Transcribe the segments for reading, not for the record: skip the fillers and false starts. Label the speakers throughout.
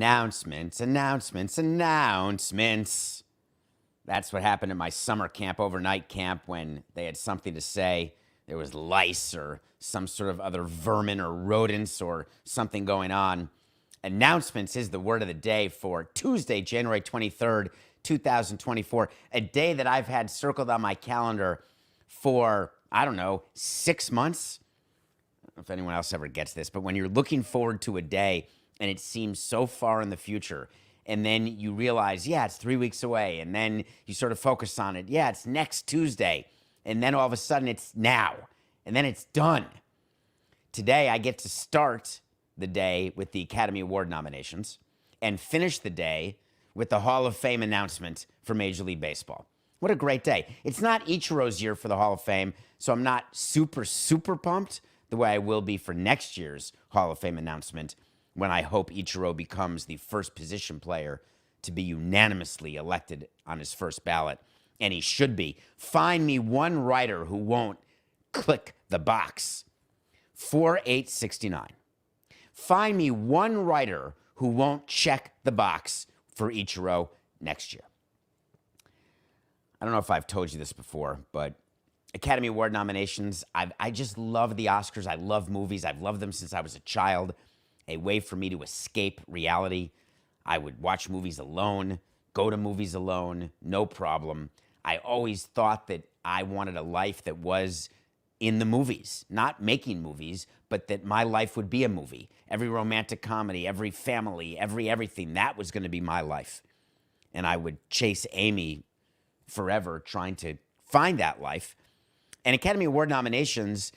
Speaker 1: Announcements, announcements, announcements. That's what happened at my summer camp, overnight camp, when they had something to say. There was lice or some sort of other vermin or rodents or something going on. Announcements is the word of the day for Tuesday, January 23rd, 2024, a day that I've had circled on my calendar for, 6 months. I don't know if anyone else ever gets this, but when you're looking forward to a day and it seems so far in the future, and then you realize, yeah, it's 3 weeks away, and then you sort of focus on it, yeah, it's next Tuesday, and then all of a sudden it's now, and then it's done. Today I get to start the day with the Academy Award nominations and finish the day with the Hall of Fame announcement for Major League Baseball. What a great day. It's not Ichiro's year for the Hall of Fame, so I'm not super, super pumped the way I will be for next year's Hall of Fame announcement, when I hope Ichiro becomes the first position player to be unanimously elected on his first ballot. And he should be. Find me one writer who won't click the box. 4869. Find me one writer who won't check the box for Ichiro next year. I don't know if I've told you this before, but Academy Award nominations, I just love the Oscars. I love movies. I've loved them since I was a child. A way for me to escape reality. I would watch movies alone, go to movies alone, no problem. I always thought that I wanted a life that was in the movies, not making movies, but that my life would be a movie. Every romantic comedy, every family, everything, that was going to be my life. And I would chase Amy forever trying to find that life. And Academy Award nominations,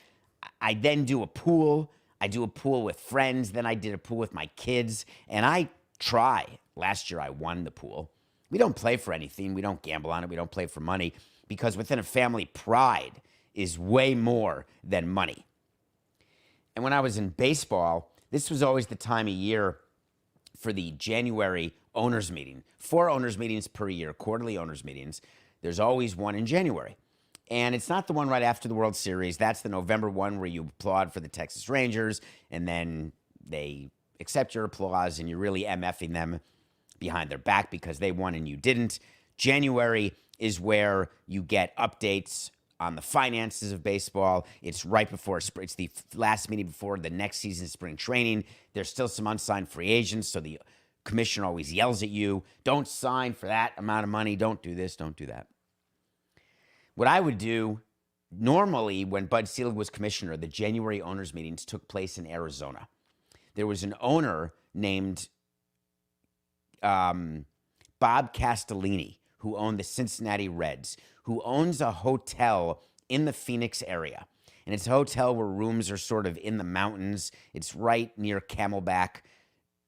Speaker 1: I then do a pool. I do a pool with friends. Then I did a pool with my kids. And I try. Last year I won the pool. We don't play for anything. We don't gamble on it. We don't play for money. Because within a family, pride is way more than money. And when I was in baseball, this was always the time of year for the January owners meeting. 4 owners meetings per year, quarterly owners meetings. There's always one in January. And it's not the one right after the World Series. That's the November one where you applaud for the Texas Rangers, and then they accept your applause, and you're really MFing them behind their back because they won and you didn't. January is where you get updates on the finances of baseball. It's right before spring. It's the last meeting before the next season's spring training. There's still some unsigned free agents, so the commissioner always yells at you, don't sign for that amount of money, don't do this, don't do that. What I would do, normally when Bud Selig was commissioner, the January owners meetings took place in Arizona. There was an owner named Bob Castellini, who owned the Cincinnati Reds, who owns a hotel in the Phoenix area. And it's a hotel where rooms are sort of in the mountains. It's right near Camelback.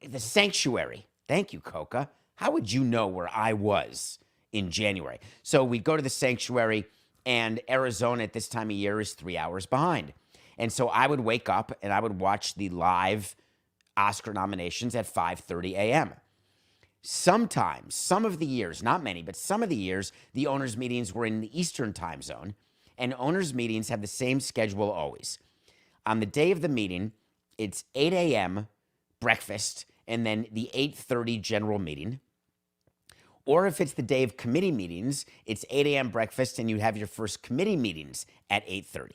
Speaker 1: The Sanctuary. Thank you, Coca. How would you know where I was in January? So we'd go to the Sanctuary, and Arizona at this time of year is 3 hours behind. And so I would wake up and I would watch the live Oscar nominations at 5:30 a.m. Sometimes, some of the years, not many, but some of the years, the owners' meetings were in the Eastern time zone, and owners' meetings have the same schedule always. On the day of the meeting, it's 8 a.m. breakfast, and then the 8:30 general meeting. Or if it's the day of committee meetings, it's 8 a.m. breakfast, and you have your first committee meetings at 8:30.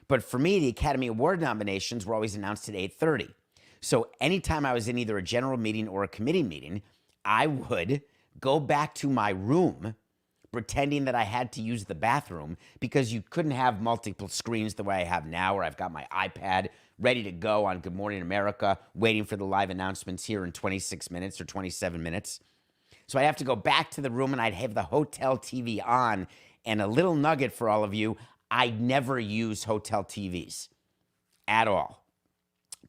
Speaker 1: But for me, the Academy Award nominations were always announced at 8:30. So anytime I was in either a general meeting or a committee meeting, I would go back to my room pretending that I had to use the bathroom, because you couldn't have multiple screens the way I have now, where I've got my iPad ready to go on Good Morning America, waiting for the live announcements here in 26 minutes or 27 minutes. So I'd have to go back to the room, and I'd have the hotel TV on. And a little nugget for all of you, I never use hotel TVs at all.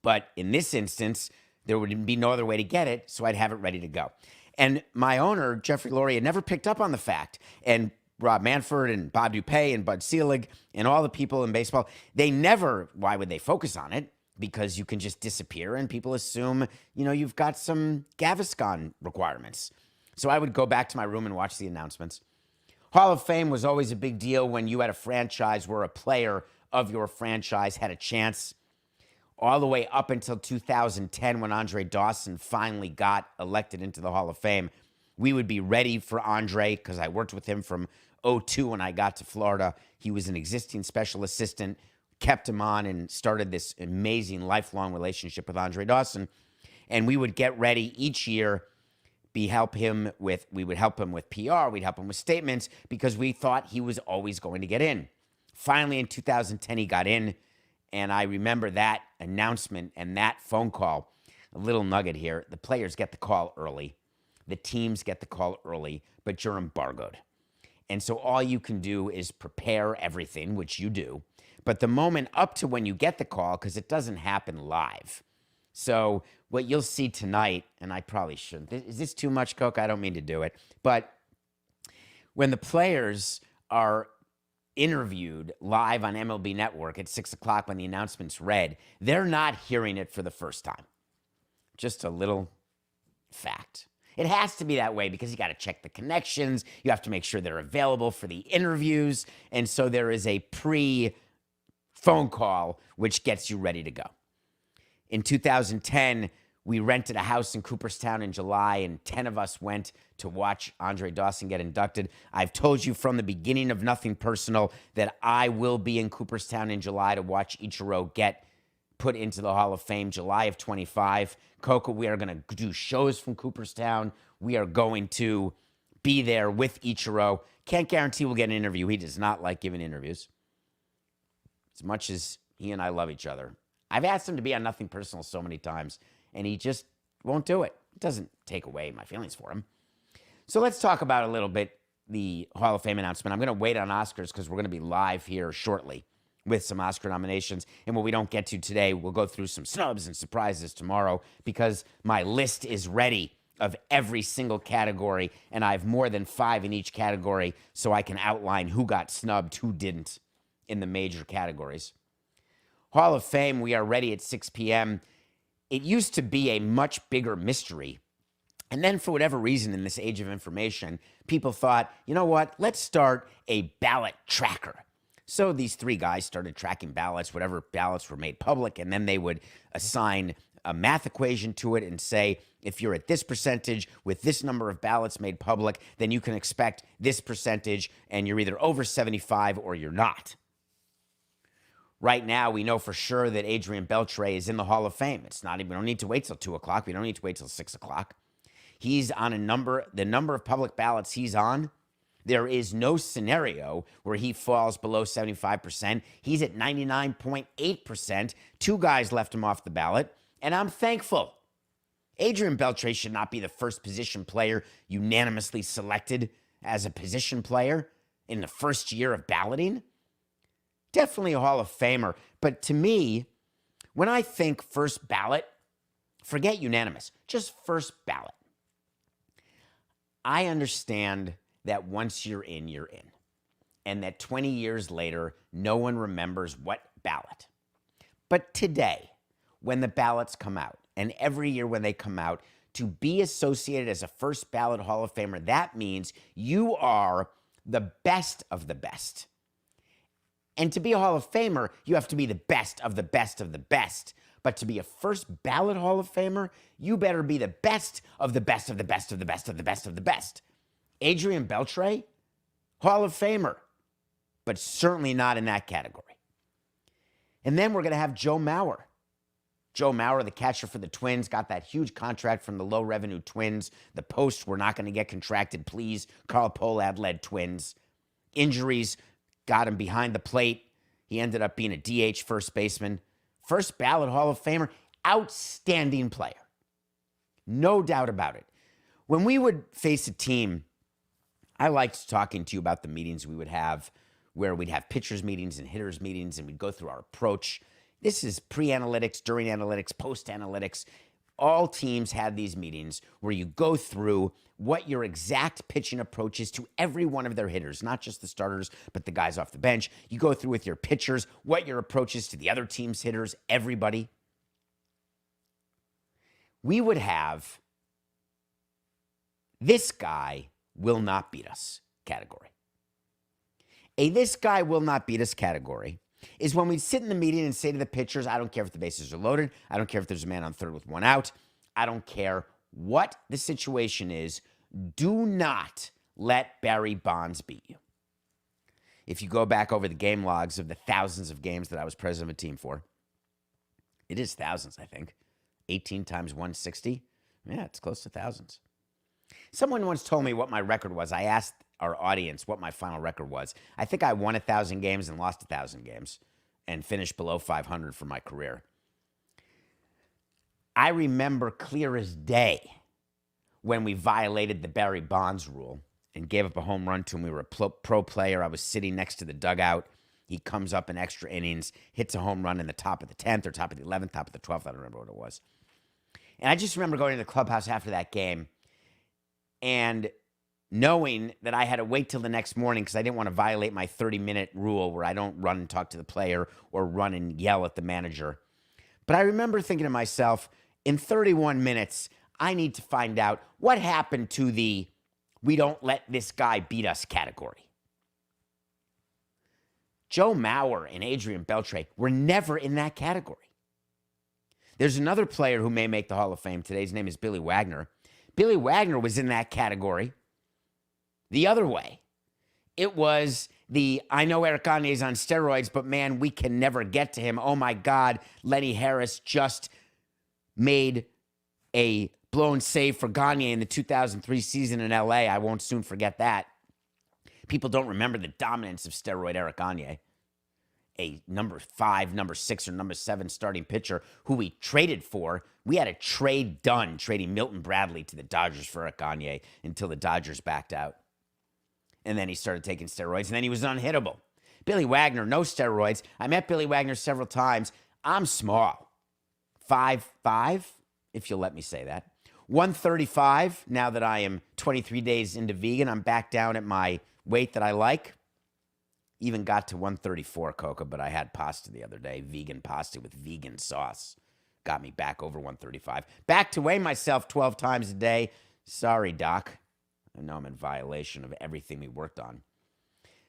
Speaker 1: But in this instance, there would be no other way to get it, so I'd have it ready to go. And my owner, Jeffrey Lurie, had never picked up on the fact. And Rob Manfred and Bob Dupay and Bud Selig and all the people in baseball, they never, why would they focus on it? Because you can just disappear and people assume, you've got some Gaviscon requirements. So I would go back to my room and watch the announcements. Hall of Fame was always a big deal when you had a franchise where a player of your franchise had a chance. all the way up until 2010 when Andre Dawson finally got elected into the Hall of Fame. We would be ready for Andre because I worked with him from '02 when I got to Florida. He was an existing special assistant, kept him on, and started this amazing lifelong relationship with Andre Dawson. And we would get ready each year. We would help him with PR, we'd help him with statements because we thought he was always going to get in. Finally, in 2010, he got in, and I remember that announcement and that phone call. A little nugget here: the players get the call early, the teams get the call early, but you're embargoed. And so all you can do is prepare everything, which you do. But the moment up to when you get the call, because it doesn't happen live. So what you'll see tonight, and I probably shouldn't. Is this too much, Coke? I don't mean to do it. But when the players are interviewed live on MLB Network at 6 o'clock when the announcement's read, they're not hearing it for the first time. Just a little fact. It has to be that way because you got to check the connections. You have to make sure they're available for the interviews. And so there is a pre-phone call which gets you ready to go. In 2010, we rented a house in Cooperstown in July, and 10 of us went to watch Andre Dawson get inducted. I've told you from the beginning of Nothing Personal that I will be in Cooperstown in July to watch Ichiro get put into the Hall of Fame, July of 25. Coco, we are going to do shows from Cooperstown. We are going to be there with Ichiro. Can't guarantee we'll get an interview. He does not like giving interviews. As much as he and I love each other. I've asked him to be on Nothing Personal so many times, and he just won't do it. It doesn't take away my feelings for him. So let's talk about a little bit the Hall of Fame announcement. I'm going to wait on Oscars because we're going to be live here shortly with some Oscar nominations. And what we don't get to today, we'll go through some snubs and surprises tomorrow because my list is ready of every single category, and I have more than 5 in each category, so I can outline who got snubbed, who didn't in the major categories. Hall of Fame, we are ready at 6 p.m. It used to be a much bigger mystery. And then for whatever reason in this age of information, people thought, you know what, let's start a ballot tracker. So these 3 guys started tracking ballots, whatever ballots were made public, and then they would assign a math equation to it and say, if you're at this percentage with this number of ballots made public, then you can expect this percentage, and you're either over 75 or you're not. Right now, we know for sure that Adrian Beltre is in the Hall of Fame. We don't need to wait till 2 o'clock. We don't need to wait till 6 o'clock. He's on the number of public ballots he's on. There is no scenario where he falls below 75%. He's at 99.8%. 2 guys left him off the ballot, and I'm thankful. Adrian Beltre should not be the first position player unanimously selected as a position player in the first year of balloting. Definitely a Hall of Famer. But to me, when I think first ballot, forget unanimous, just first ballot. I understand that once you're in, you're in. And that 20 years later, no one remembers what ballot. But today, when the ballots come out, and every year when they come out, to be associated as a first ballot Hall of Famer, that means you are the best of the best. And to be a Hall of Famer, you have to be the best of the best of the best. But to be a first ballot Hall of Famer, you better be the best of the best of the best of the best of the best of the best. Adrian Beltre, Hall of Famer, but certainly not in that category. And then we're going to have Joe Mauer. Joe Mauer, the catcher for the Twins, got that huge contract from the low-revenue Twins. The Posts were not going to get contracted, please. Carl Pohlad-led Twins. Injuries got him behind the plate. He ended up being a DH first baseman. First ballot Hall of Famer, outstanding player. No doubt about it. When we would face a team, I liked talking to you about the meetings we would have where we'd have pitchers meetings and hitters meetings and we'd go through our approach. This is pre-analytics, during analytics, post-analytics. All teams had these meetings where you go through what your exact pitching approach is to every one of their hitters, not just the starters, but the guys off the bench. You go through with your pitchers, what your approach is to the other team's hitters, everybody. We would have this guy will not beat us category. A this guy will not beat us category is when we'd sit in the meeting and say to the pitchers, I don't care if the bases are loaded. I don't care if there's a man on third with one out. I don't care what the situation is. Do not let Barry Bonds beat you. If you go back over the game logs of the thousands of games that I was president of a team for, it is thousands, I think. 18 times 160. Yeah, it's close to thousands. Someone once told me what my record was. I asked our audience what my final record was. I think I won 1,000 games and lost 1,000 games and finished below 500 for my career. I remember clear as day when we violated the Barry Bonds rule and gave up a home run to him. We were a pro player. I was sitting next to the dugout. He comes up in extra innings, hits a home run in the top of the 10th or top of the 11th, top of the 12th. I don't remember what it was. And I just remember going to the clubhouse after that game and knowing that I had to wait till the next morning because I didn't want to violate my 30-minute rule where I don't run and talk to the player or run and yell at the manager. But I remember thinking to myself, in 31 minutes, I need to find out what happened to the we don't let this guy beat us category. Joe Mauer and Adrian Beltre were never in that category. There's another player who may make the Hall of Fame today. His name is Billy Wagner. Billy Wagner was in that category the other way. It was the, I know Eric Gagne's on steroids, but man, we can never get to him. Oh my God, Lenny Harris just made a blown save for Gagne in the 2003 season in LA. I won't soon forget that. People don't remember the dominance of steroid Eric Gagne, a number 5, number 6, or number 7 starting pitcher who we traded for. We had a trade done trading Milton Bradley to the Dodgers for Eric Gagne until the Dodgers backed out. And then he started taking steroids, and then he was unhittable. Billy Wagner, no steroids. I met Billy Wagner several times. I'm small. 5'5", if you'll let me say that. 135, now that I am 23 days into vegan. I'm back down at my weight that I like. Even got to 134, Coca, but I had pasta the other day. Vegan pasta with vegan sauce. Got me back over 135. Back to weigh myself 12 times a day. Sorry, Doc. I know I'm in violation of everything we worked on.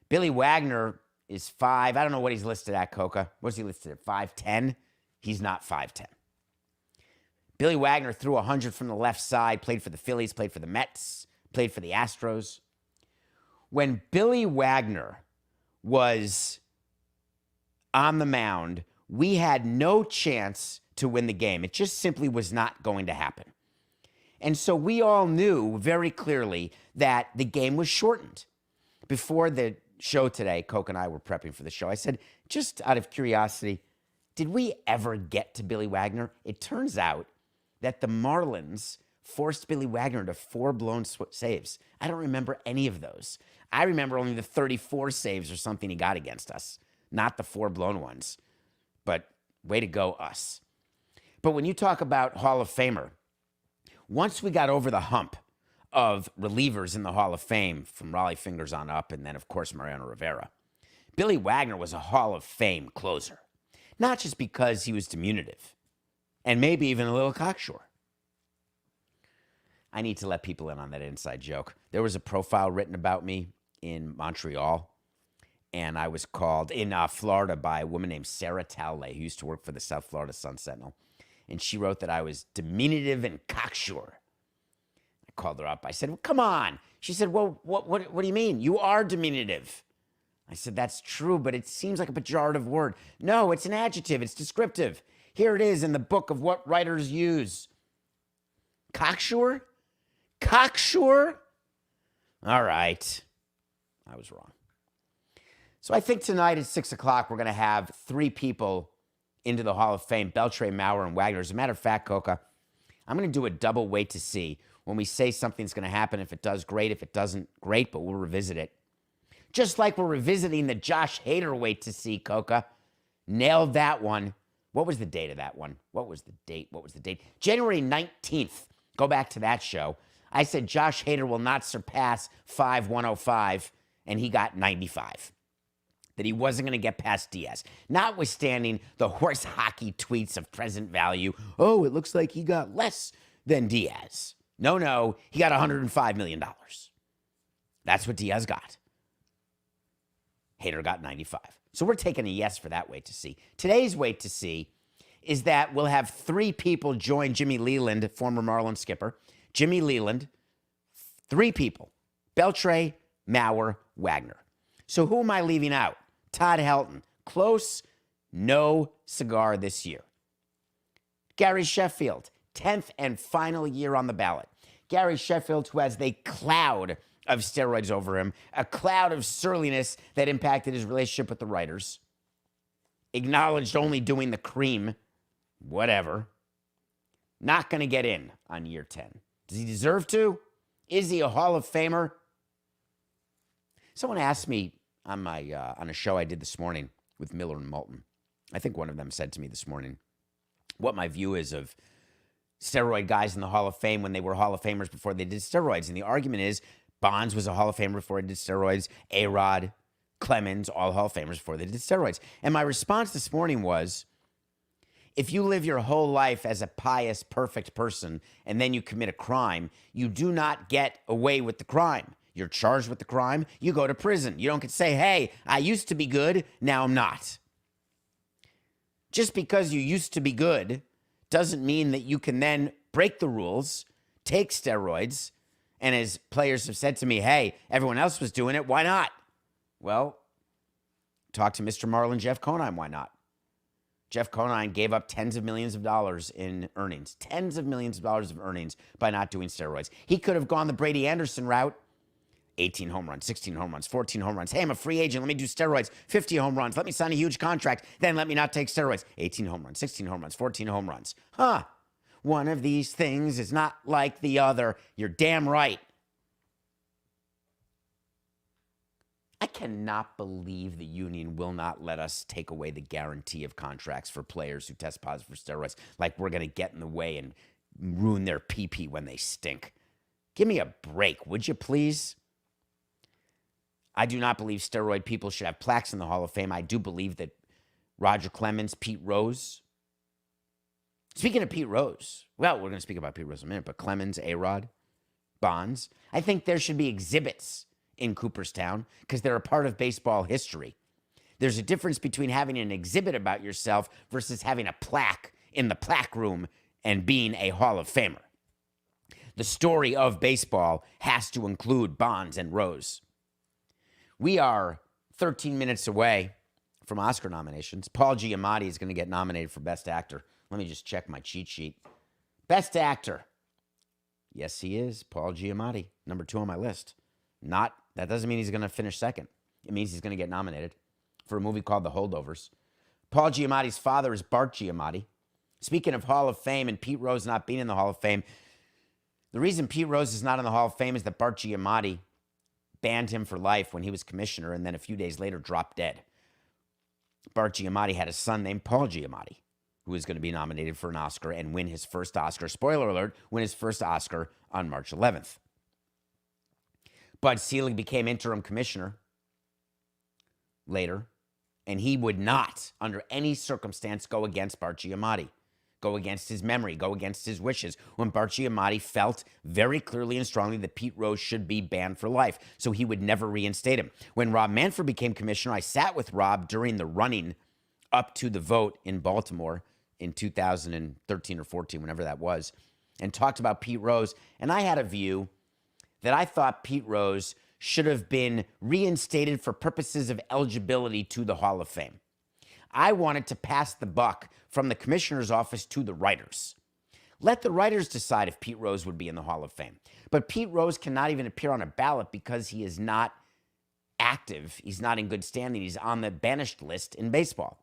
Speaker 1: Billy Wagner is 5. I don't know what he's listed at, Coca. What's he listed at? 5'10"? He's not 5'10". Billy Wagner threw 100 from the left side, played for the Phillies, played for the Mets, played for the Astros. When Billy Wagner was on the mound, we had no chance to win the game. It just simply was not going to happen. And so we all knew very clearly that the game was shortened. Before the show today, Coke and I were prepping for the show. I said, just out of curiosity, did we ever get to Billy Wagner? It turns out that the Marlins forced Billy Wagner to 4 blown saves. I don't remember any of those. I remember only the 34 saves or something he got against us, not the 4 blown ones. But way to go, us. But when you talk about Hall of Famer, once we got over the hump of relievers in the Hall of Fame, from Raleigh Fingers on up, and then, of course, Mariano Rivera, Billy Wagner was a Hall of Fame closer. Not just because he was diminutive, and maybe even a little cocksure. I need to let people in on that inside joke. There was a profile written about me in Montreal, and I was called in Florida by a woman named Sarah Towley, who used to work for the South Florida Sun-Sentinel. And she wrote that I was diminutive and cocksure. I called her up. I said, well, come on. She said, well, what do you mean? You are diminutive. I said, that's true, but it seems like a pejorative word. No, it's an adjective. It's descriptive. Here it is in the book of what writers use. Cocksure? Cocksure? All right. I was wrong. So I think tonight at 6 o'clock, we're going to have 3 people into the Hall of Fame, Beltre, Mauer, and Wagner. As a matter of fact, Coca, I'm going to do a double wait to see. When we say something's going to happen, if it does, great. If it doesn't, great, but we'll revisit it. Just like we're revisiting the Josh Hader wait to see, Coca. Nailed that one. What was the date of that one? What was the date? January 19th. Go back to that show. I said Josh Hader will not surpass 5,105, and he got 95. That he wasn't going to get past Diaz. Notwithstanding the horse hockey tweets of present value. Oh, it looks like he got less than Diaz. No, he got $105 million. That's what Diaz got. Hader got 95. So we're taking a yes for that wait to see. Today's wait to see is that we'll have 3 people join Jimmy Leland, former Marlin skipper. Jimmy Leland, 3 people. Beltre, Mauer, Wagner. So who am I leaving out? Todd Helton. Close, no cigar this year. Gary Sheffield, 10th and final year on the ballot. Gary Sheffield, who has the cloud of steroids over him, a cloud of surliness that impacted his relationship with the writers, acknowledged only doing the cream, whatever, not going to get in on year 10. Does he deserve to? Is he a Hall of Famer? Someone asked me on a show I did this morning with Miller and Moulton. I think one of them said to me this morning what my view is of steroid guys in the Hall of Fame when they were Hall of Famers before they did steroids. And the argument is Bonds was a Hall of Famer before he did steroids. A-Rod, Clemens, all Hall of Famers before they did steroids. And my response this morning was, if you live your whole life as a pious, perfect person, and then you commit a crime, you do not get away with the crime. You're charged with the crime, you go to prison. You don't get to say, hey, I used to be good, now I'm not. Just because you used to be good doesn't mean that you can then break the rules, take steroids, and as players have said to me, hey, everyone else was doing it, why not? Well, talk to Mr. Marlin, Jeff Conine, why not? Jeff Conine gave up tens of millions of dollars in earnings, tens of millions of dollars of earnings by not doing steroids. He could have gone the Brady Anderson route, 18 home runs, 16 home runs, 14 home runs. Hey, I'm a free agent. Let me do steroids, 50 home runs. Let me sign a huge contract. Then let me not take steroids. 18 home runs, 16 home runs, 14 home runs. Huh. One of these things is not like the other. You're damn right. I cannot believe the union will not let us take away the guarantee of contracts for players who test positive for steroids. Like we're going to get in the way and ruin their pee-pee when they stink. Give me a break, would you please? I do not believe steroid people should have plaques in the Hall of Fame. I do believe that Roger Clemens, Pete Rose. Speaking of Pete Rose, well, we're going to speak about Pete Rose in a minute, but Clemens, A-Rod, Bonds, I think there should be exhibits in Cooperstown because they're a part of baseball history. There's a difference between having an exhibit about yourself versus having a plaque in the plaque room and being a Hall of Famer. The story of baseball has to include Bonds and Rose. We are 13 minutes away from Oscar nominations. Paul Giamatti is going to get nominated for Best Actor. Let me just check my cheat sheet. Best Actor. Yes, he is. Paul Giamatti, number 2 on my list. That doesn't mean he's going to finish second. It means he's going to get nominated for a movie called The Holdovers. Paul Giamatti's father is Bart Giamatti. Speaking of Hall of Fame and Pete Rose not being in the Hall of Fame, the reason Pete Rose is not in the Hall of Fame is that Bart Giamatti banned him for life when he was commissioner and then a few days later dropped dead. Bart Giamatti had a son named Paul Giamatti who is going to be nominated for an Oscar and win his first Oscar. Spoiler alert, win his first Oscar on March 11th. Bud Selig became interim commissioner later, and he would not, under any circumstance, go against Bart Giamatti, go against his memory, go against his wishes, when Bart Giamatti felt very clearly and strongly that Pete Rose should be banned for life, so he would never reinstate him. When Rob Manfred became commissioner, I sat with Rob during the running up to the vote in Baltimore in 2013 or 14, whenever that was, and talked about Pete Rose, and I had a view that I thought Pete Rose should have been reinstated for purposes of eligibility to the Hall of Fame. I wanted to pass the buck from the commissioner's office to the writers. Let the writers decide if Pete Rose would be in the Hall of Fame. But Pete Rose cannot even appear on a ballot because he is not active. He's not in good standing. He's on the banished list in baseball.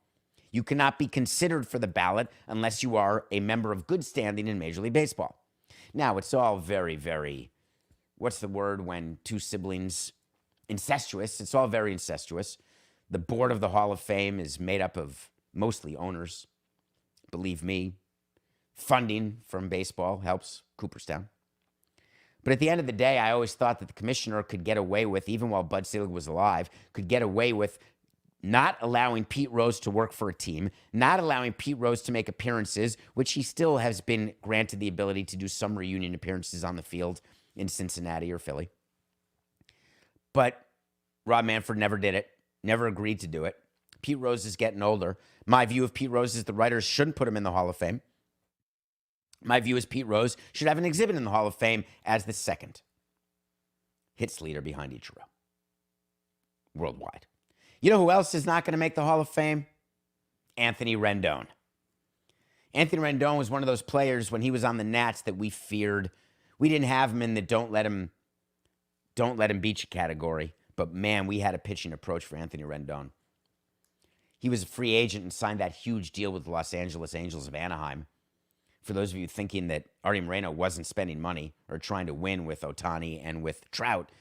Speaker 1: You cannot be considered for the ballot unless you are a member of good standing in Major League Baseball. Now, it's all very, very... what's the word when two siblings, incestuous, it's all very incestuous. The board of the Hall of Fame is made up of mostly owners. Believe me, funding from baseball helps Cooperstown. But at the end of the day, I always thought that the commissioner could get away with, even while Bud Selig was alive, could get away with not allowing Pete Rose to work for a team, not allowing Pete Rose to make appearances, which he still has been granted the ability to do some reunion appearances on the field in Cincinnati or Philly. But Rob Manfred never did it. never agreed to do it. Pete Rose is getting older. My view of Pete Rose is the writers shouldn't put him in the Hall of Fame. My view is Pete Rose should have an exhibit in the Hall of Fame as the second hits leader behind Ichiro worldwide. You know who else is not going to make the Hall of Fame? Anthony Rendon. Anthony Rendon was one of those players when he was on the Nats that we feared. We didn't have him in the don't let him beat you category. But man, we had a pitching approach for Anthony Rendon. He was a free agent and signed that huge deal with the Los Angeles Angels of Anaheim. For those of you thinking that Artie Moreno wasn't spending money or trying to win with Ohtani and with Trout,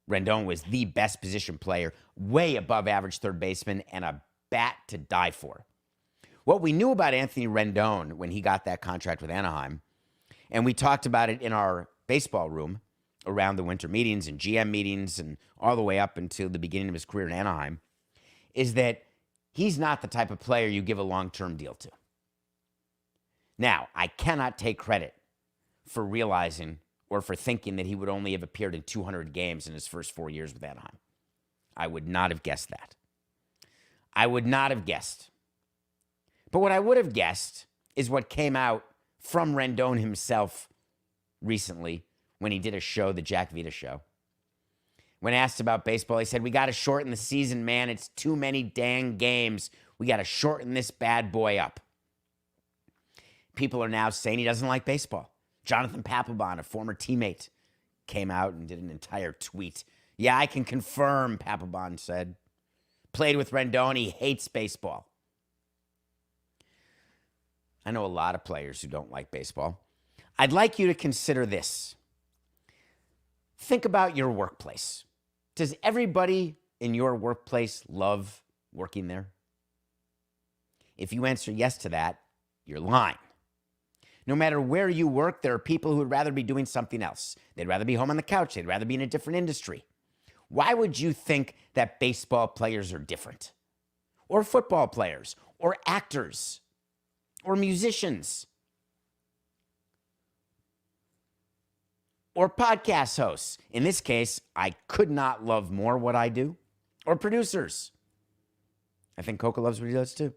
Speaker 1: Rendon was the best position player, way above average third baseman, and a bat to die for. What we knew about Anthony Rendon when he got that contract with Anaheim, and we talked about it in our baseball room around the winter meetings and GM meetings and all the way up until the beginning of his career in Anaheim, is that he's not the type of player you give a long-term deal to. Now, I cannot take credit for realizing or for thinking that he would only have appeared in 200 games in his first 4 years with Anaheim. I would not have guessed that. I would not have guessed. But what I would have guessed is what came out from Rendon himself recently when he did a show, the Jack Vita show. When asked about baseball, he said, "We got to shorten the season, man. It's too many dang games. We got to shorten this bad boy up." People are now saying he doesn't like baseball. Jonathan Papelbon, a former teammate, came out and did an entire tweet. "Yeah, I can confirm," Papelbon said. "Played with Rendon. He hates baseball." I know a lot of players who don't like baseball. I'd like you to consider this. Think about your workplace. Does everybody in your workplace love working there? If you answer yes to that, you're lying. No matter where you work, there are people who would rather be doing something else. They'd rather be home on the couch. They'd rather be in a different industry. Why would you think that baseball players are different? Or football players? Or actors? Or musicians? Or podcast hosts? In this case, I could not love more what I do. Or producers? I think Coca loves what he does too.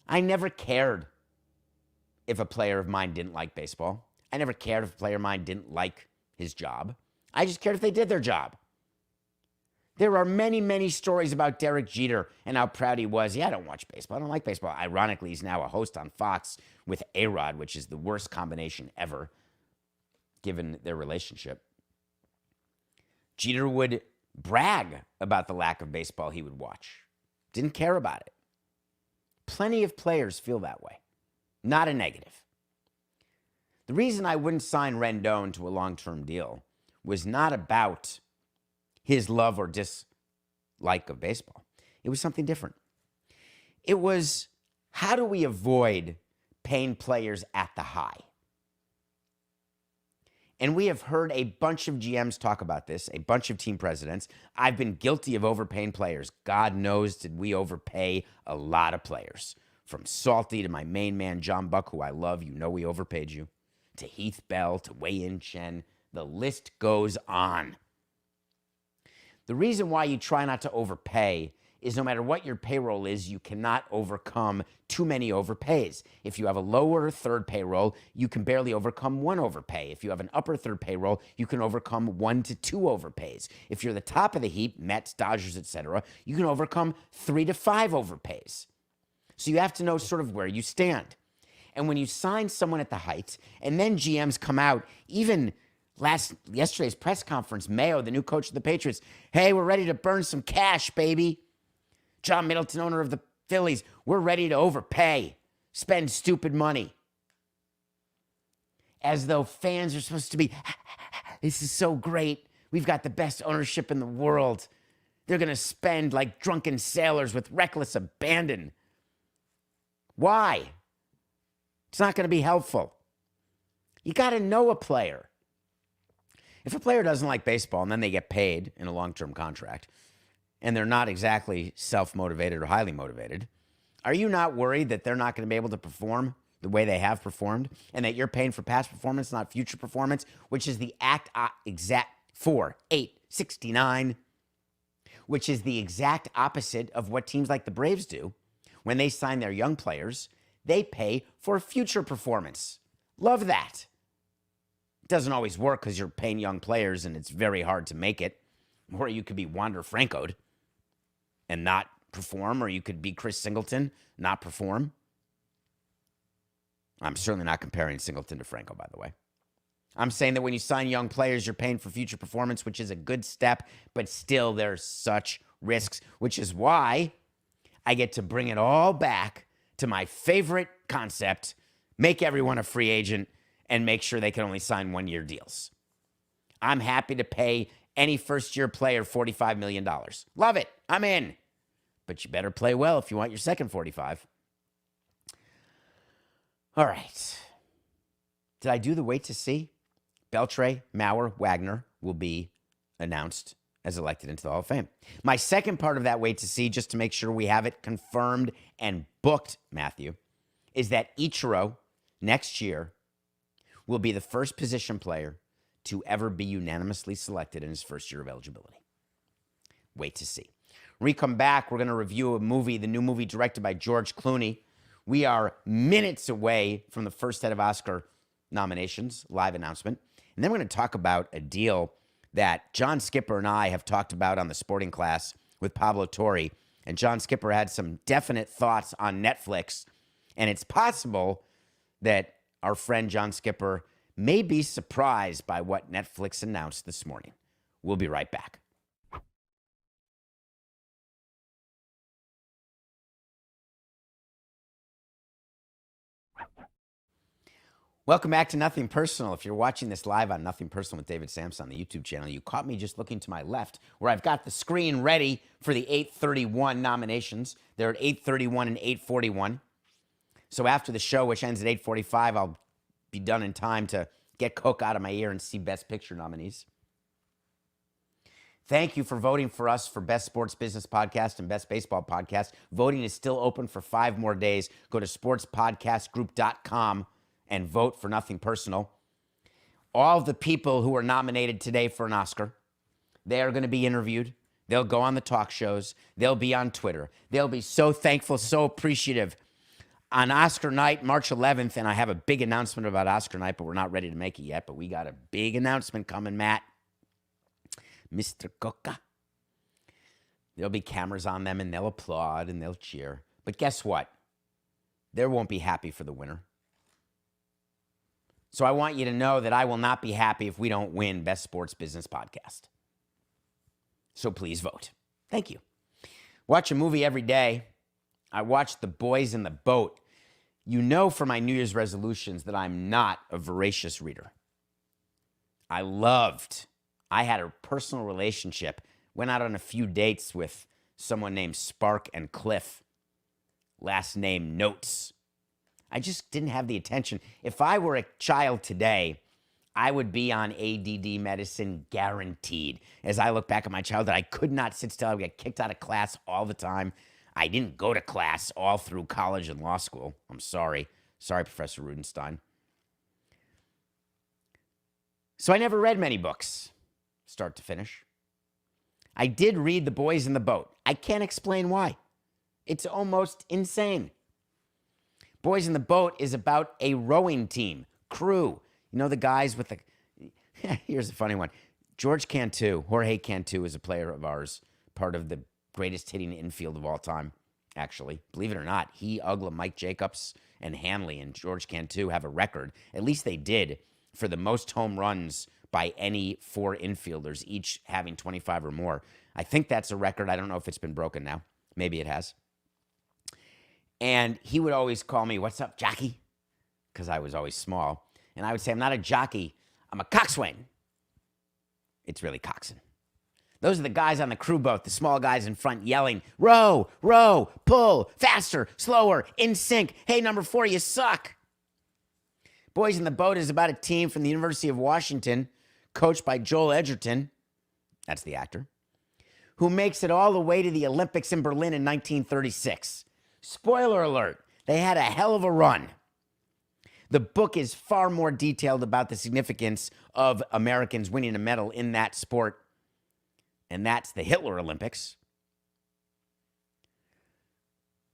Speaker 1: I never cared if a player of mine didn't like baseball. I never cared if a player of mine didn't like his job. I just cared if they did their job. There are many, many stories about Derek Jeter and how proud he was. Yeah, I don't watch baseball. I don't like baseball. Ironically, he's now a host on Fox with A-Rod, which is the worst combination ever, given their relationship. Jeter would brag about the lack of baseball he would watch. Didn't care about it. Plenty of players feel that way. Not a negative. The reason I wouldn't sign Rendon to a long-term deal was not about his love or dislike of baseball. It was something different. It was, how do we avoid paying players at the high? And we have heard a bunch of GMs talk about this, a bunch of team presidents. I've been guilty of overpaying players. God knows, did we overpay a lot of players. From Salty to my main man, John Buck, who I love. You know we overpaid you. To Heath Bell, to Wei-Yin Chen. The list goes on. The reason why you try not to overpay is no matter what your payroll is, you cannot overcome too many overpays. If you have a lower third payroll, you can barely overcome one overpay. If you have an upper third payroll, you can overcome 1 to 2 overpays. If you're the top of the heap, Mets, Dodgers, etc., you can overcome 3 to 5 overpays. So you have to know sort of where you stand. And when you sign someone at the height, and then GMs come out, even yesterday's press conference, Mayo, the new coach of the Patriots, "Hey, we're ready to burn some cash, baby." John Middleton, owner of the Phillies, "We're ready to overpay, spend stupid money." As though fans are supposed to be, "This is so great. We've got the best ownership in the world. They're going to spend like drunken sailors with reckless abandon." Why? It's not going to be helpful. You got to know a player. If a player doesn't like baseball and then they get paid in a long-term contract and they're not exactly self-motivated or highly motivated, are you not worried that they're not going to be able to perform the way they have performed and that you're paying for past performance, not future performance, which is the Act exact 4869? which is the exact opposite of what teams like the Braves do. When they sign their young players, they pay for future performance. Love that. It doesn't always work because you're paying young players and it's very hard to make it. Or you could be Wander Franco'd and not perform, or you could be Chris Singleton, not perform. I'm certainly not comparing Singleton to Franco, by the way. I'm saying that when you sign young players, you're paying for future performance, which is a good step, but still there's such risks, which is why I get to bring it all back to my favorite concept, make everyone a free agent and make sure they can only sign one-year deals. I'm happy to pay any first-year player $45 million. Love it. I'm in. But you better play well if you want your second 45. All right. Did I do the wait to see? Beltre, Mauer, Wagner will be announced as elected into the Hall of Fame. My second part of that wait to see, just to make sure we have it confirmed and booked, Matthew, is that Ichiro next year will be the first position player to ever be unanimously selected in his first year of eligibility. Wait to see. When we come back, we're going to review a movie, the new movie directed by George Clooney. We are minutes away from the first set of Oscar nominations, live announcement. And then we're going to talk about a deal that John Skipper and I have talked about on the Sporting Class with Pablo Torre. And John Skipper had some definite thoughts on Netflix. And it's possible that our friend John Skipper may be surprised by what Netflix announced this morning. We'll be right back. Welcome back to Nothing Personal. If you're watching this live on Nothing Personal with David Samson on the YouTube channel, you caught me just looking to my left where I've got the screen ready for the 8:31 nominations. They're at 8:31 and 8:41. So after the show, which ends at 8:45, I'll be done in time to get Coke out of my ear and see Best Picture nominees. Thank you for voting for us for Best Sports Business Podcast and Best Baseball Podcast. Voting is still open for 5 more days. Go to sportspodcastgroup.com and vote for Nothing Personal. All of the people who are nominated today for an Oscar, they are going to be interviewed. They'll go on the talk shows. They'll be on Twitter. They'll be so thankful, so appreciative. On Oscar night, March 11th, and I have a big announcement about Oscar night, but we're not ready to make it yet, but we got a big announcement coming, Matt. Mr. Coca. There'll be cameras on them, and they'll applaud, and they'll cheer. But guess what? They won't be happy for the winner. So I want you to know that I will not be happy if we don't win Best Sports Business Podcast. So please vote. Thank you. Watch a movie every day. I watched The Boys in the Boat. You know from my New Year's resolutions that I'm not a voracious reader. I had a personal relationship, went out on a few dates with someone named Spark and Cliff, last name Notes. I just didn't have the attention. If I were a child today, I would be on ADD medicine guaranteed. As I look back at my childhood, I could not sit still. I would get kicked out of class all the time. I didn't go to class all through college and law school. I'm sorry. Sorry, Professor Rudenstein. So I never read many books, start to finish. I did read The Boys in the Boat. I can't explain why. It's almost insane. Boys in the Boat is about a rowing team, crew. You know the guys with the... Here's a funny one. Jorge Cantu is a player of ours, part of the greatest hitting infield of all time, actually. Believe it or not, he, Ugla, Mike Jacobs, and Hanley and George Cantu have a record, at least they did, for the most home runs by any 4 infielders, each having 25 or more. I think that's a record. I don't know if it's been broken now. Maybe it has. And he would always call me, "What's up, jockey?" Because I was always small. And I would say, "I'm not a jockey. I'm a coxswain." It's really coxswain. Those are the guys on the crew boat, the small guys in front yelling, "Row, row, pull, faster, slower, in sync. Hey, number 4, you suck." Boys in the Boat is about a team from the University of Washington, coached by Joel Edgerton, that's the actor, who makes it all the way to the Olympics in Berlin in 1936. Spoiler alert, they had a hell of a run. The book is far more detailed about the significance of Americans winning a medal in that sport and that's the Hitler Olympics.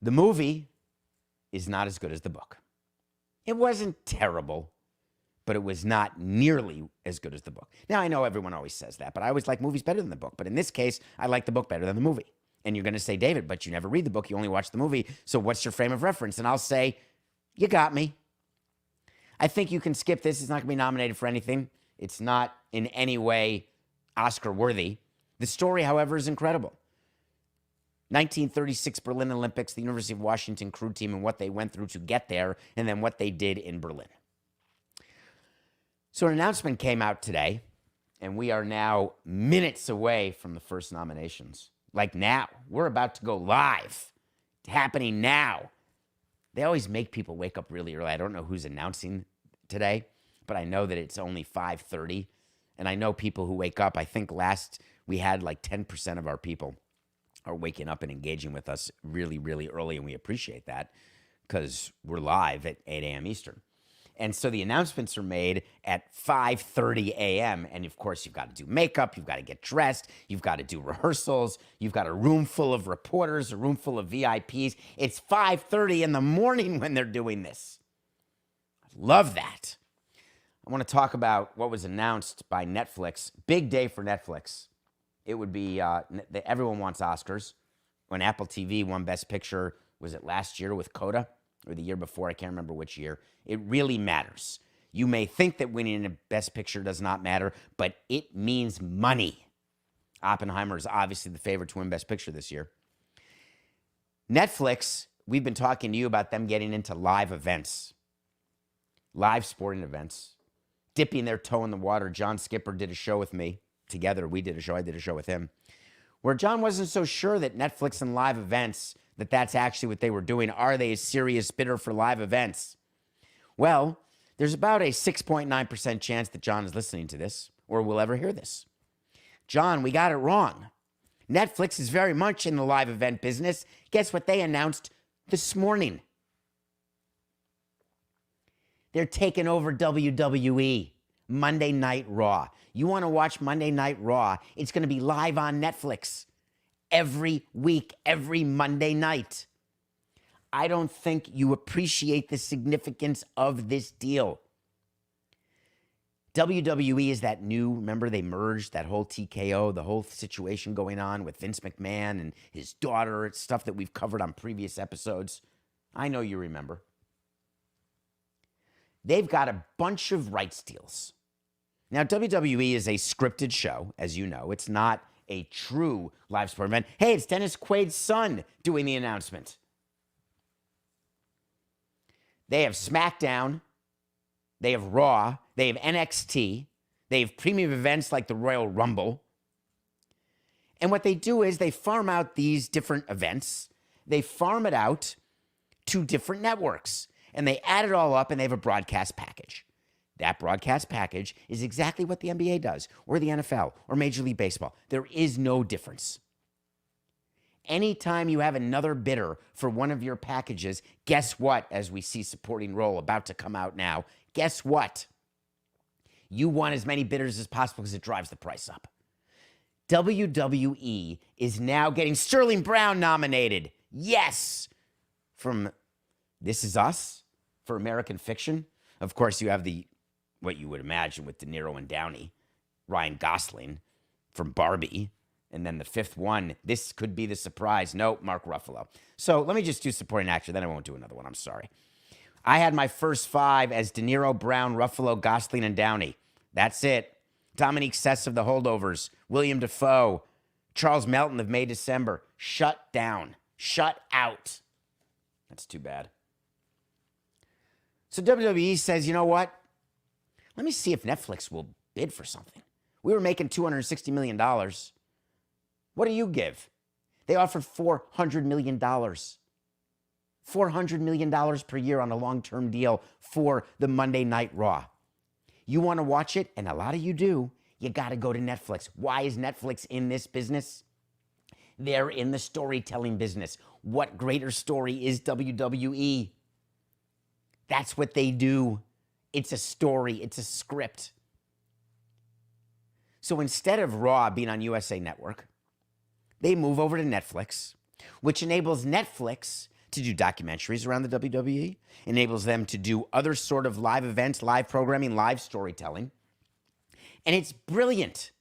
Speaker 1: The movie is not as good as the book. It wasn't terrible, but it was not nearly as good as the book. Now, I know everyone always says that, but I always like movies better than the book. But in this case, I like the book better than the movie. And you're going to say, David, but you never read the book. You only watch the movie. So what's your frame of reference? And I'll say, you got me. I think you can skip this. It's not going to be nominated for anything. It's not in any way Oscar worthy. The story, however, is incredible. 1936 Berlin Olympics, the University of Washington crew team and what they went through to get there, and then what they did in Berlin. So an announcement came out today, and we are now minutes away from the first nominations. Like now. We're about to go live. It's happening now. They always make people wake up really early. I don't know who's announcing today, but I know that it's only 5:30. And I know people who wake up. I think last we had like 10% of our people are waking up and engaging with us really, really early, and we appreciate that because we're live at 8 a.m. Eastern. And so the announcements are made at 5:30 a.m. And of course, you've got to do makeup, you've got to get dressed, you've got to do rehearsals, you've got a room full of reporters, a room full of VIPs. It's 5:30 in the morning when they're doing this. I love that. I want to talk about what was announced by Netflix. Big day for Netflix. It would be, everyone wants Oscars. When Apple TV won Best Picture, was it last year with Coda? Or the year before, I can't remember which year. It really matters. You may think that winning a Best Picture does not matter, but it means money. Oppenheimer is obviously the favorite to win Best Picture this year. Netflix, we've been talking to you about them getting into live events, live sporting events, dipping their toe in the water. John Skipper did a show with me. Together, we did a show. I did a show with him, where John wasn't so sure that Netflix and live events, that's actually what they were doing. Are they a serious bidder for live events? Well, there's about a 6.9% chance that John is listening to this or will ever hear this. John, we got it wrong. Netflix is very much in the live event business. Guess what they announced this morning? They're taking over WWE, Monday Night Raw. You want to watch Monday Night Raw? It's going to be live on Netflix every week, every Monday night. I don't think you appreciate the significance of this deal. WWE is that new, remember they merged that whole TKO, the whole situation going on with Vince McMahon and his daughter. It's stuff that we've covered on previous episodes. I know you remember. They've got a bunch of rights deals. Now, WWE is a scripted show, as you know. It's not a true live sport event. Hey, it's Dennis Quaid's son doing the announcement. They have SmackDown. They have Raw. They have NXT. They have premium events like the Royal Rumble. And what they do is they farm out these different events. They farm it out to different networks. And they add it all up and they have a broadcast package. That broadcast package is exactly what the NBA does, or the NFL, or Major League Baseball. There is no difference. Anytime you have another bidder for one of your packages, guess what? As we see supporting role about to come out now, guess what? You want as many bidders as possible because it drives the price up. WWE is now getting Sterling Brown nominated. Yes! From This Is Us, for American Fiction. Of course, you have what you would imagine with De Niro and Downey, Ryan Gosling from Barbie, and then the fifth one, this could be the surprise. No, Mark Ruffalo. So let me just do supporting actor, then I won't do another one. I'm sorry. I had my first five as De Niro, Brown, Ruffalo, Gosling, and Downey. That's it. Dominique Sess of The Holdovers, William Dafoe, Charles Melton of May December. Shut down. Shut out. That's too bad. So WWE says, you know what? Let me see if Netflix will bid for something. We were making $260 million. What do you give? They offered $400 million. $400 million per year on a long-term deal for the Monday Night Raw. You want to watch it, and a lot of you do, you got to go to Netflix. Why is Netflix in this business? They're in the storytelling business. What greater story is WWE? That's what they do. It's a story. It's a script. So instead of Raw being on USA Network, they move over to Netflix, which enables Netflix to do documentaries around the WWE, enables them to do other sort of live events, live programming, live storytelling. And it's brilliant.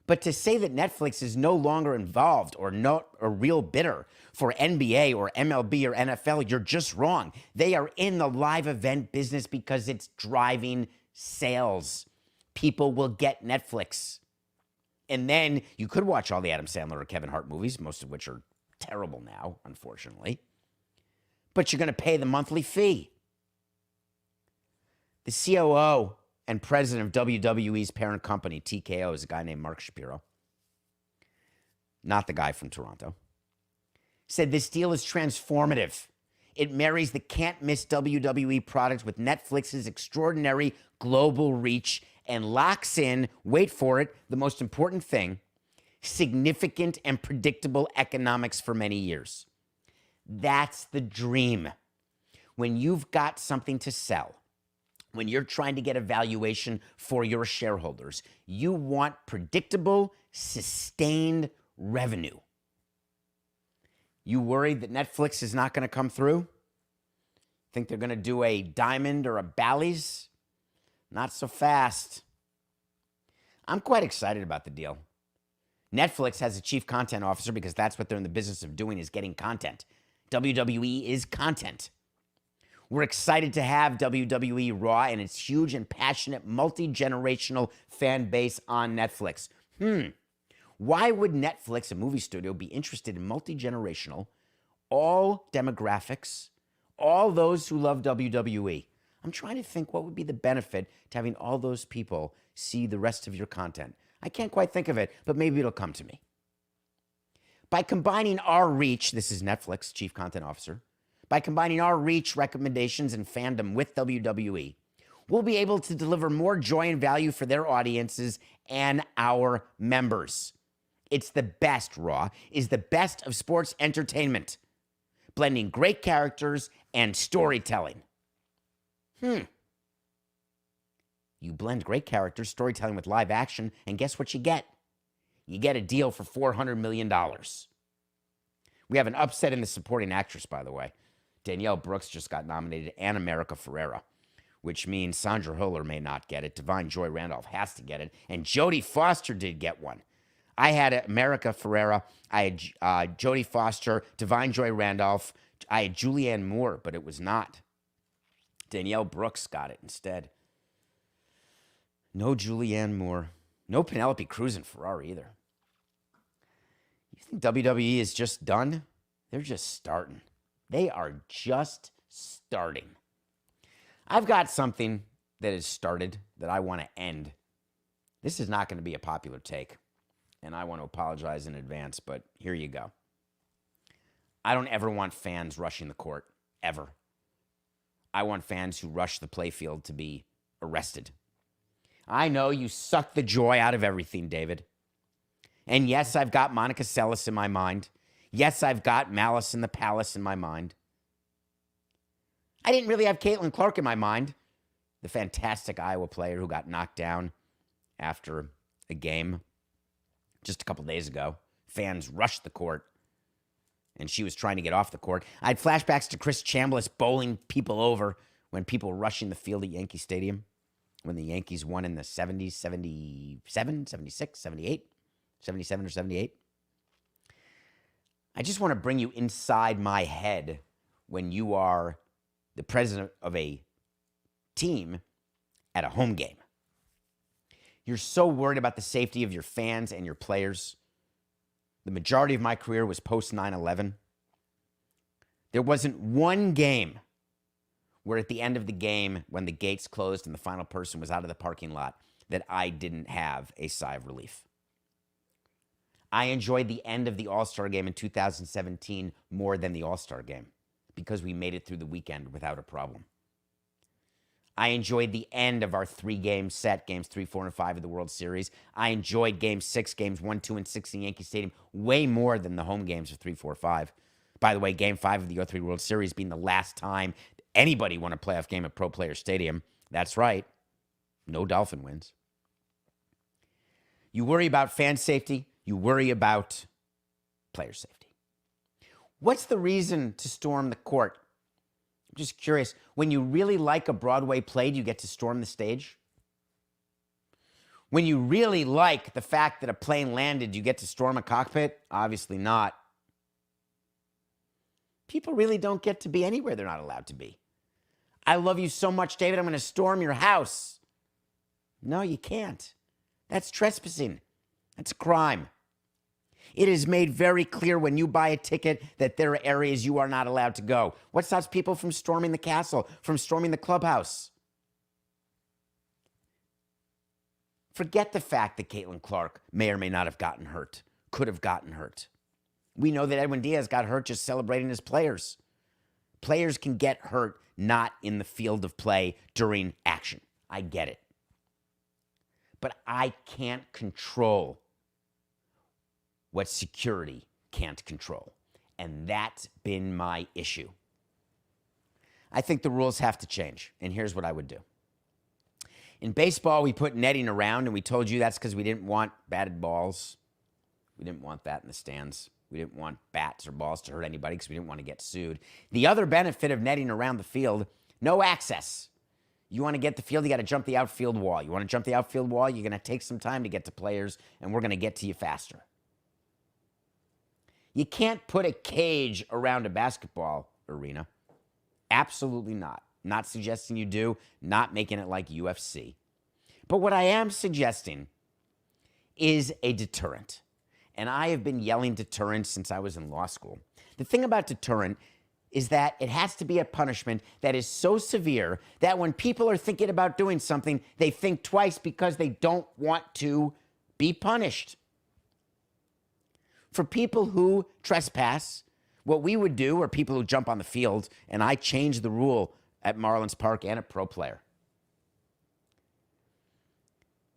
Speaker 1: But to say that Netflix is no longer involved or not a real bidder for NBA or MLB or NFL, you're just wrong. They are in the live event business because it's driving sales. People will get Netflix. And then you could watch all the Adam Sandler or Kevin Hart movies, most of which are terrible now, unfortunately. But you're going to pay the monthly fee. The COO and president of WWE's parent company, TKO, is a guy named Mark Shapiro. Not the guy from Toronto. Said this deal is transformative. It marries the can't-miss WWE product with Netflix's extraordinary global reach and locks in, wait for it, the most important thing, significant and predictable economics for many years. That's the dream. When you've got something to sell, when you're trying to get a valuation for your shareholders, you want predictable, sustained revenue. You worried that Netflix is not going to come through? Think they're going to do a Diamond or a Bally's? Not so fast. I'm quite excited about the deal. Netflix has a chief content officer because that's what they're in the business of doing, is getting content. WWE is content. We're excited to have WWE Raw and its huge and passionate multi-generational fan base on Netflix. Why would Netflix, a movie studio, be interested in multi-generational, all demographics, all those who love WWE? I'm trying to think what would be the benefit to having all those people see the rest of your content. I can't quite think of it, but maybe it'll come to me. By combining our reach, this is Netflix, Chief Content Officer, by combining our reach, recommendations, and fandom with WWE, we'll be able to deliver more joy and value for their audiences and our members. It's the best, Raw is the best of sports entertainment, blending great characters and storytelling. You blend great characters, storytelling with live action, and guess what you get? You get a deal for $400 million. We have an upset in the supporting actress, by the way. Danielle Brooks just got nominated, and America Ferrera, which means Sandra Hüller may not get it. Divine Joy Randolph has to get it, and Jodie Foster did get one. I had America Ferrera. I had Jodie Foster, Divine Joy Randolph. I had Julianne Moore, but it was not. Danielle Brooks got it instead. No Julianne Moore. No Penelope Cruz in Ferrari either. You think WWE is just done? They're just starting. They are just starting. I've got something that has started that I want to end. This is not going to be a popular take, and I want to apologize in advance, but here you go. I don't ever want fans rushing the court, ever. I want fans who rush the playfield to be arrested. I know you suck the joy out of everything, David. And yes, I've got Monica Seles in my mind. Yes, I've got Malice in the Palace in my mind. I didn't really have Caitlin Clark in my mind, the fantastic Iowa player who got knocked down after a game just a couple days ago. Fans rushed the court, and she was trying to get off the court. I had flashbacks to Chris Chambliss bowling people over when people were rushing the field at Yankee Stadium, when the Yankees won in the 70s, 77, 76, 78, 77 or 78. I just want to bring you inside my head when you are the president of a team at a home game. You're so worried about the safety of your fans and your players. The majority of my career was post 9/11. There wasn't one game where at the end of the game, when the gates closed and the final person was out of the parking lot, that I didn't have a sigh of relief. I enjoyed the end of the All-Star game in 2017 more than the All-Star game because we made it through the weekend without a problem. I enjoyed the end of our 3-game set, games 3, 4, and 5 of the World Series. I enjoyed game 6, games 1, 2, and 6 in Yankee Stadium way more than the home games of 3, 4, 5. By the way, game 5 of the 03 World Series being the last time anybody won a playoff game at Pro Player Stadium. That's right. No Dolphin wins. You worry about fan safety. You worry about player safety. What's the reason to storm the court? I'm just curious. When you really like a Broadway play, do you get to storm the stage? When you really like the fact that a plane landed, do you get to storm a cockpit? Obviously not. People really don't get to be anywhere they're not allowed to be. I love you so much, David, I'm going to storm your house. No, you can't. That's trespassing. That's a crime. It is made very clear when you buy a ticket that there are areas you are not allowed to go. What stops people from storming the castle, from storming the clubhouse? Forget the fact that Caitlin Clark may or may not have gotten hurt, could have gotten hurt. We know that Edwin Diaz got hurt just celebrating his players. Players can get hurt not in the field of play during action. I get it. But I can't control what security can't control. And that's been my issue. I think the rules have to change. And here's what I would do. In baseball, we put netting around, and we told you that's because we didn't want batted balls. We didn't want that in the stands. We didn't want bats or balls to hurt anybody because we didn't want to get sued. The other benefit of netting around the field, no access. You want to get the field, you got to jump the outfield wall. You want to jump the outfield wall, you're going to take some time to get to players, and we're going to get to you faster. You can't put a cage around a basketball arena. Absolutely not. Not suggesting you do, not making it like UFC. But what I am suggesting is a deterrent. And I have been yelling deterrent since I was in law school. The thing about deterrent is that it has to be a punishment that is so severe that when people are thinking about doing something, they think twice because they don't want to be punished. For people who trespass, what we would do are people who jump on the field, and I changed the rule at Marlins Park and a pro player.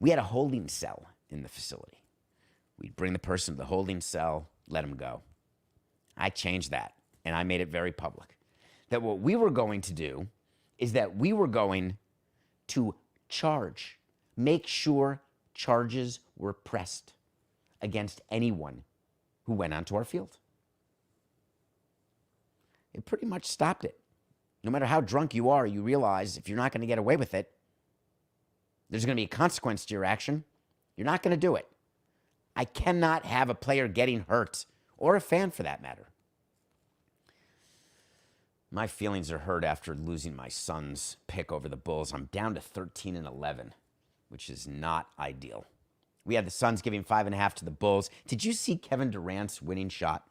Speaker 1: We had a holding cell in the facility. We'd bring the person to the holding cell, let him go. I changed that, and I made it very public. That what we were going to do is that we were going to charge, make sure charges were pressed against anyone who went onto our field. It pretty much stopped it. No matter how drunk you are, you realize if you're not going to get away with it, there's going to be a consequence to your action. You're not going to do it. I cannot have a player getting hurt, or a fan for that matter. My feelings are hurt after losing my son's pick over the Bulls. I'm down to 13-11, which is not ideal. We had the Suns giving 5.5 to the Bulls. Did you see Kevin Durant's winning shot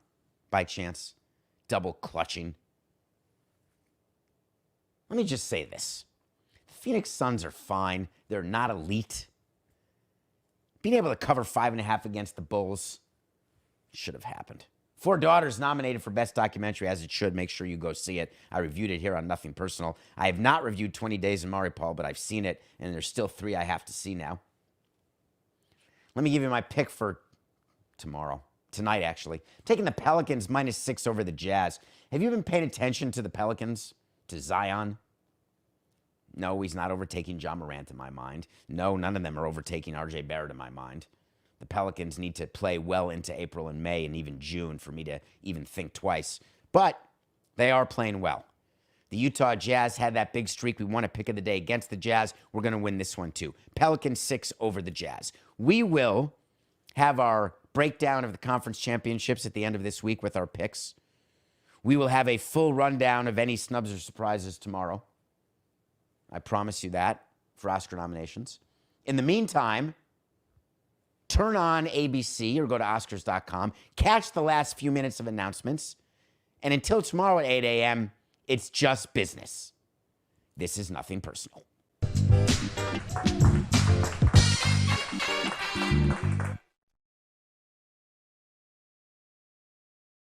Speaker 1: by chance? Double clutching. Let me just say this. The Phoenix Suns are fine. They're not elite. Being able to cover 5.5 against the Bulls should have happened. 4 Daughters nominated for Best Documentary, as it should. Make sure you go see it. I reviewed it here on Nothing Personal. I have not reviewed 20 Days in Mariupol, but I've seen it, and there's still 3 I have to see now. Let me give you my pick for tonight, actually. Taking the Pelicans -6 over the Jazz. Have you been paying attention to the Pelicans? To Zion? No, he's not overtaking John Morant in my mind. No, none of them are overtaking RJ Barrett in my mind. The Pelicans need to play well into April and May and even June for me to even think twice. But they are playing well. The Utah Jazz had that big streak. We won a pick of the day against the Jazz. We're going to win this one too. Pelicans 6 over the Jazz. We will have our breakdown of the conference championships at the end of this week with our picks. We will have a full rundown of any snubs or surprises tomorrow. I promise you that for Oscar nominations. In the meantime, turn on ABC or go to Oscars.com. Catch the last few minutes of announcements. And until tomorrow at 8 a.m., it's just business. This is Nothing Personal.